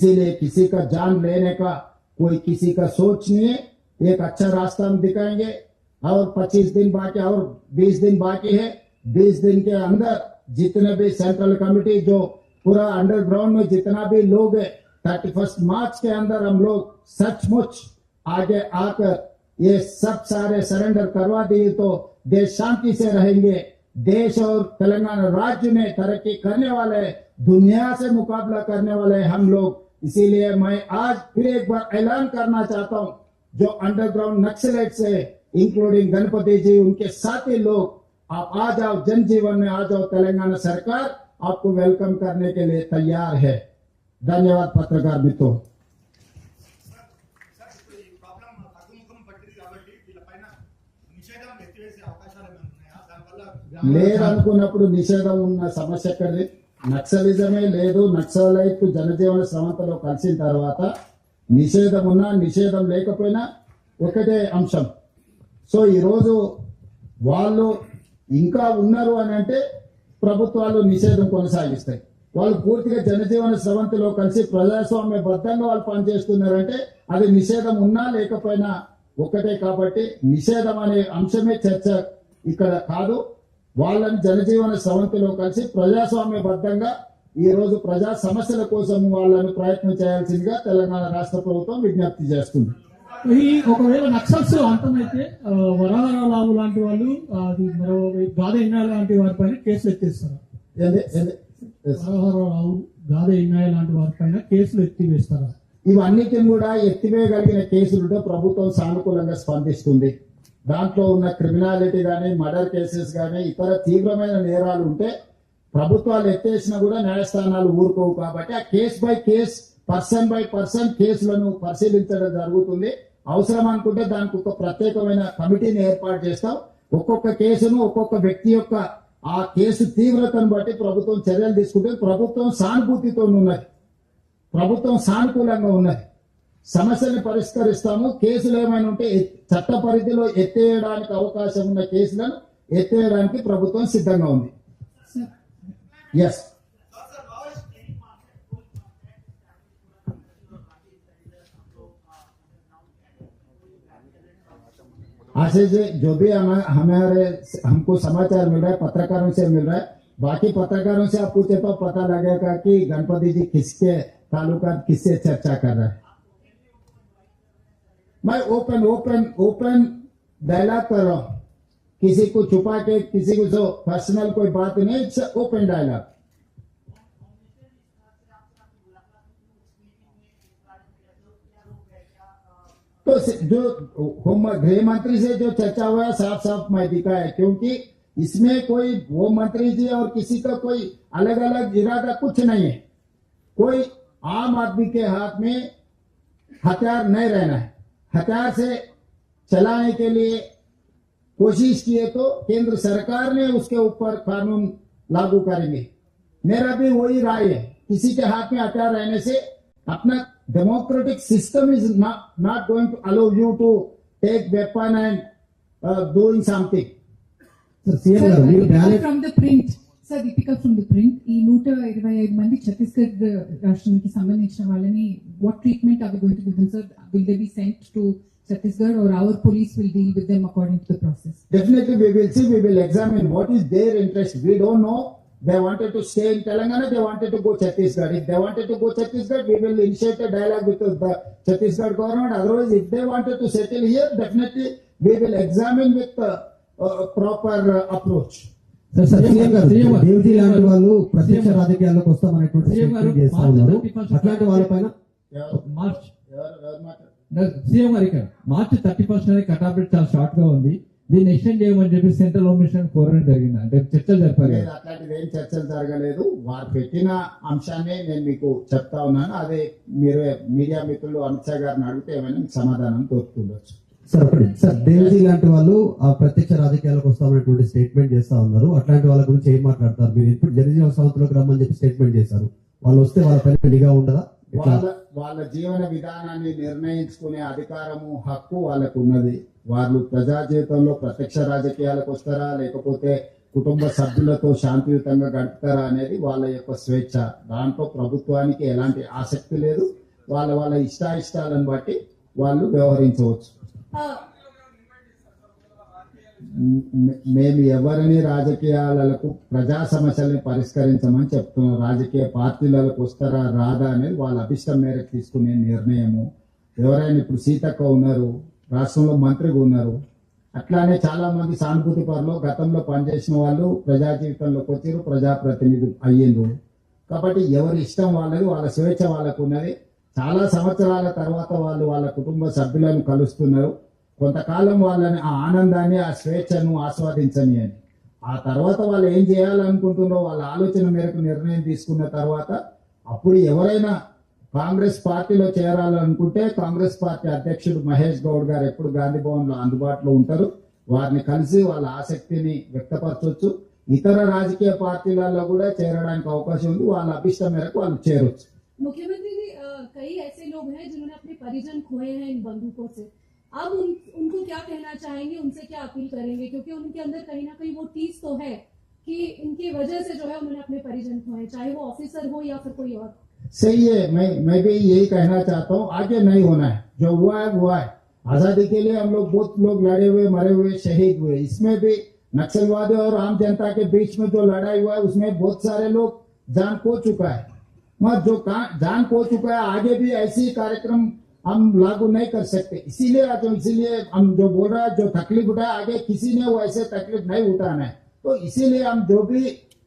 इसीलिए किसी का जान लेने का कोई किसी का सोच नहीं है। एक अच्छा रास्ता हम दिखाएंगे और 25 दिन बाकी और 20 दिन बाकी है। 20 दिन के अंदर जितने भी सेंट्रल कमेटी जो पूरा अंडरग्राउंड में जितना भी लोग है 31 मार्च के अंदर हम लोग सचमुच आगे आकर ये सब सारे सरेंडर करवा दिए तो देश शांति से रहेंगे। देश और तेलंगाना राज्य में तरक्की करने वाले, दुनिया से मुकाबला करने वाले हम लोग। इसीलिए मैं आज फिर एक बार ऐलान करना चाहता हूं, जो अंडरग्राउंड नक्सलाइट्स है इंक्लूडिंग गणपति जी, उनके साथी लोग, आप आ जाओ, जनजीवन में आ जाओ। तेलंगाना सरकार आपको वेलकम करने के लिए तैयार है। धन्यवाद पत्रकार मित्रों। లేదనుకున్నప్పుడు నిషేధం ఉన్న సమస్య ఎక్కడిది? నక్సలిజమే లేదు. నక్సలైట్ జనజీవన స్రవంతిలో కలిసిన తర్వాత నిషేధం ఉన్నా నిషేధం లేకపోయినా ఒకటే అంశం. సో ఈరోజు వాళ్ళు ఇంకా ఉన్నారు అని అంటే ప్రభుత్వాలు నిషేధం కొనసాగిస్తాయి. వాళ్ళు పూర్తిగా జనజీవన స్రవంతిలో కలిసి ప్రజాస్వామ్య బద్దంగా వాళ్ళు పనిచేస్తున్నారంటే అది నిషేధం ఉన్నా లేకపోయినా ఒకటే. కాబట్టి నిషేధం అనే అంశమే చర్చ ఇక్కడ కాదు. వాళ్ళని జనజీవన స్రవంతిలో కలిసి ప్రజాస్వామ్య బద్దంగా ఈ రోజు ప్రజా సమస్యల కోసం వాళ్ళని ప్రయత్నం చేయాల్సిందిగా తెలంగాణ రాష్ట్ర ప్రభుత్వం విజ్ఞప్తి చేస్తుంది. ఈ ఒకవేళ నక్సల్స్ అంతమైతే వరహారావు లాంటి వాళ్ళు, అది మరో గాదే ఇన్నాయ లాంటి వారిపైన కేసులు ఎత్తిస్తారు. వరహారావు, గాదే ఇన్నాయ లాంటి వారిపైన కేసులు ఎత్తివేస్తారా? ఇవన్నిటిని కూడా ఎత్తివేయగలిగిన కేసులుంటే ప్రభుత్వం సానుకూలంగా స్పందిస్తుంది. దాంట్లో ఉన్న క్రిమినాలిటీ కానీ, మర్డర్ కేసెస్ కానీ, ఇతర తీవ్రమైన నేరాలు ఉంటే ప్రభుత్వాలు ఎత్తేసినా కూడా న్యాయస్థానాలు ఊరుకోవు. కాబట్టి ఆ case by case, person by person కేసులను పరిశీలించడం జరుగుతుంది. అవసరం అనుకుంటే దానికి ఒక ప్రత్యేకమైన కమిటీని ఏర్పాటు చేస్తాం. ఒక్కొక్క కేసును ఒక్కొక్క వ్యక్తి యొక్క ఆ కేసు తీవ్రతను బట్టి ప్రభుత్వం చర్యలు తీసుకుంటే ప్రభుత్వం సానుభూతితో ఉన్నది, ప్రభుత్వం సానుకూలంగా ఉన్నది. సమస్యని పరిష్కరిస్తాము. కేసులు ఏమైనా ఉంటే చట్ట పరిధిలో ఎత్తేయడానికి అవకాశం ఉన్న కేసులను ఎత్తేయడానికి ప్రభుత్వం సిద్ధంగా ఉంది. ఎస్, ऐसे जो भी हमारे हमको समाचार मिल रहा है, पत्रकारों से मिल रहा है, बाकी पत्रकारों से आप पूछे तो पता लगेगा कि गणपति जी किसके तालुका किससे चर्चा कर रहे हैं. मैं ओपन डायलॉग कर रहा हूं, किसी को छुपा के, किसी को जो पर्सनल कोई बात नहीं, इट्स ओपन डायलॉग. तो जो गृह मंत्री से जो चर्चा हुआ है साफ साफ मैं दिखा है, क्योंकि इसमें कोई वो मंत्री जी और किसी का कोई अलग अलग इरादा कुछ नहीं है. कोई आम आदमी के हाथ में हथियार नहीं रहना है. हथियार से चलाने के लिए कोशिश किए तो केंद्र सरकार ने उसके ऊपर कानून लागू करेंगे. मेरा भी वही राय है. किसी के हाथ में हथियार रहने से अपना democratic system is not going to allow you to take weapon and doing something. From the print, sir, Deepika from the print, ఈ 125 మంది ఛత్తీస్గఢ్ రాష్ట్రానికి సంబంధించిన వాళ్ళని what treatment are we going to give them, sir? Will they be sent to Chhattisgarh or our police will deal with them according to the process? Definitely we will see, we will examine what is their interest. We don't know. They wanted to stay in Telangana, they wanted to go Chhattisgarh. If they wanted to go Chhattisgarh, we will initiate a dialogue with the Chhattisgarh government. Otherwise, if they wanted to settle here, definitely we will examine with proper approach. Devji లాంటి వాళ్ళు ప్రత్యక్ష రాజకీయాల్లోకి వస్తామనేటువంటి చేస్తా ఉన్నారు. అట్లాంటి వాళ్ళపైన CM గారు ఇక్కడ మార్చి 31 అనేది కట్ ఆఫ్ డేట్ చాలా షార్ట్ గా ఉంది. దీన్ని ఎక్స్టెండ్ చేయమని చెప్పి సెంట్రల్ హోమ్ మినిస్టర్ కోరడం జరిగింది. అంటే చర్చలు జరిపారు. అట్లాంటివి ఏం చర్చలు జరగలేదు. వారు పెట్టిన అంశాన్ని నేను మీకు చెప్తా ఉన్నాను. అదే మీరు మీడియా మిత్రులు అమిత్ షా గారిని అడిగితే ఏమైనా సమాధానం కోరుతుండొచ్చు. సార్ దేవజీ లాంటి వాళ్ళు ఆ ప్రత్యక్ష రాజకీయాలకు వస్తామనేటువంటి స్టేట్మెంట్ చేస్తా ఉన్నారు. అట్లాంటి వాళ్ళ గురించి ఏం మాట్లాడతారు? మీరు ఇప్పుడు జనజీవన సంస్థలోకి రమ్మని చెప్పి స్టేట్మెంట్ చేశారు. వాళ్ళు వస్తే వాళ్ళ పైన నిఘా ఉండదా? వాళ్ళ జీవన విధానాన్ని నిర్ణయించుకునే అధికారము, హక్కు వాళ్ళకు ఉన్నది. వాళ్ళు ప్రజా జీవితంలో ప్రత్యక్ష రాజకీయాలకు వస్తారా లేకపోతే కుటుంబ సభ్యులతో శాంతియుతంగా గడుపుతారా అనేది వాళ్ళ యొక్క స్వేచ్ఛ. దాంట్లో ప్రభుత్వానికి ఎలాంటి ఆసక్తి లేదు. వాళ్ళ ఇష్టాయిష్టాలను బట్టి వాళ్ళు వ్యవహరించవచ్చు. మేము ఎవరిని రాజకీయాలకు ప్రజా సమస్యల్ని పరిష్కరించమని చెప్తున్నాం. రాజకీయ పార్టీలకు వస్తారా రాదా అనేది వాళ్ళ అభిష్టం మేరకు తీసుకునే నిర్ణయము. ఎవరైనా ఇప్పుడు సీతక్క ఉన్నారు, రాష్ట్రంలో మంత్రిగా ఉన్నారు, అట్లానే చాలా మంది సానుభూతి పరులు గతంలో పనిచేసిన వాళ్ళు ప్రజా జీవితంలోకి వచ్చారు, ప్రజాప్రతినిధి అయ్యిండ్రు. కాబట్టి ఎవరి ఇష్టం వాళ్ళది, వాళ్ళ స్వేచ్ఛ వాళ్ళకు ఉన్నది. చాలా సంవత్సరాల తర్వాత వాళ్ళు వాళ్ళ కుటుంబ సభ్యులను కలుస్తున్నారు. కొంతకాలం వాళ్ళని ఆ ఆనందాన్ని, ఆ స్వేచ్ఛను ఆస్వాదించని అని. ఆ తర్వాత వాళ్ళు ఏం చేయాలనుకుంటున్నారో వాళ్ళ ఆలోచన మేరకు నిర్ణయం తీసుకున్న తర్వాత అప్పుడు ఎవరైనా కాంగ్రెస్ పార్టీలో చేరాలనుకుంటే కాంగ్రెస్ పార్టీ అధ్యక్షుడు మహేష్ గౌడ్ గారు ఎప్పుడు గాంధీ భవన్ లో అందుబాటులో ఉంటారు. వారిని కలిసి వాళ్ళ ఆసక్తిని వ్యక్తపరచవచ్చు. ఇతర రాజకీయ పార్టీలలో కూడా చేరడానికి అవకాశం ఉంది. వాళ్ళ అభిష్టం మేరకు వాళ్ళు చేరొచ్చు. मुख्यमंत्री जी, कई ऐसे लोग हैं जिन्होंने अपने परिजन खोए हैं इन बंदूकों से. अब उनको क्या कहना चाहेंगे, उनसे क्या अपील करेंगे, क्योंकि उनके अंदर कहीं ना कहीं वो टीस तो है कि इनकी वजह से जो है उन्होंने अपने परिजन खोए, चाहे वो ऑफिसर हो या फिर कोई और. सही है, मैं भी यही कहना चाहता हूँ. आगे नहीं होना है, जो हुआ है हुआ है. आजादी के लिए हम लोग बहुत लोग लड़े हुए, मरे हुए, शहीद हुए. इसमें भी नक्सलवादी और आम जनता के बीच में जो लड़ाई हुआ है उसमें बहुत सारे लोग जान खो चुका है. मगर जो जान खो चुका है, आगे भी ऐसी कार्यक्रम हम लागू नहीं कर सकते. इसीलिए हम जो बोल रहे हैं, जो तकलीफ उठाए, आगे किसी ने वो ऐसे तकलीफ नहीं उठाना है. तो इसीलिए हम जो भी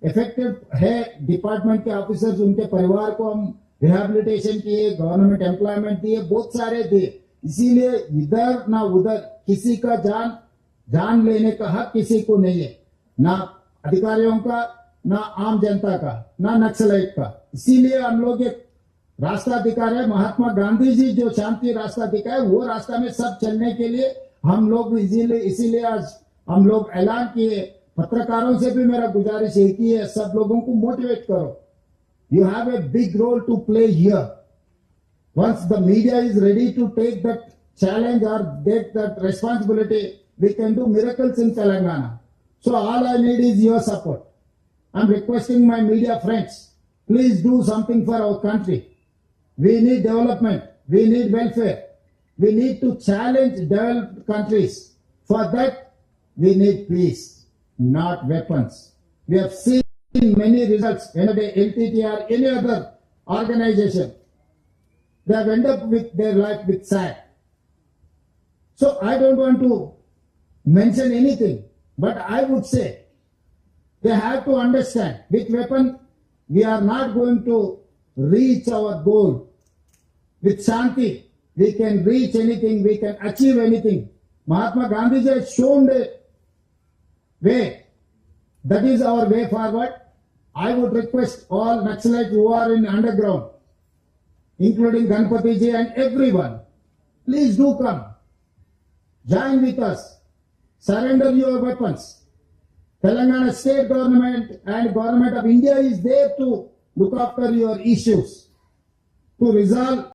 इफेक्टेड है डिपार्टमेंट के ऑफिसर्स, उनके परिवार को हम रिहेबिलिटेशन किए, गवर्नमेंट एम्प्लॉयमेंट दिए, बहुत सारे दिए. इसीलिए इधर ना उधर किसी का जान लेने का हक किसी को नहीं है, ना अधिकारियों का, ना आम जनता का, ना नक्सलाइट का. इसीलिए हम लोग एक रास्ता दिखा रहे. महात्मा गांधी जी जो शांति रास्ता दिखाए, वो रास्ता में सब चलने के लिए हम लोग इसीलिए आज हम लोग ऐलान किए. पत्रकारों से भी मेरा गुजारिश एक ही है, सब लोगों को मोटिवेट करो. You have a big role to play here. Once the media is ready to take that challenge or take that responsibility, we can do miracles in Telangana. So all I need is your support. I'm requesting my media friends, please do something for our country. We need development. We need welfare. We need to challenge developed countries. For that, we need peace, not weapons. We have seen many results when the LTT or any other organization, they have ended up with their life with sad. So I don't want to mention anything, but I would say they have to understand with weapon we are not going to reach our goal. With Shanti, we can reach anything, we can achieve anything. Mahatma Gandhi has shown the way. That is our way forward. I would request all Naxalites who are in underground, including Ganpati ji and everyone, please do come. Join with us. Surrender your weapons. Telangana state government and government of India is there to look after your issues, to resolve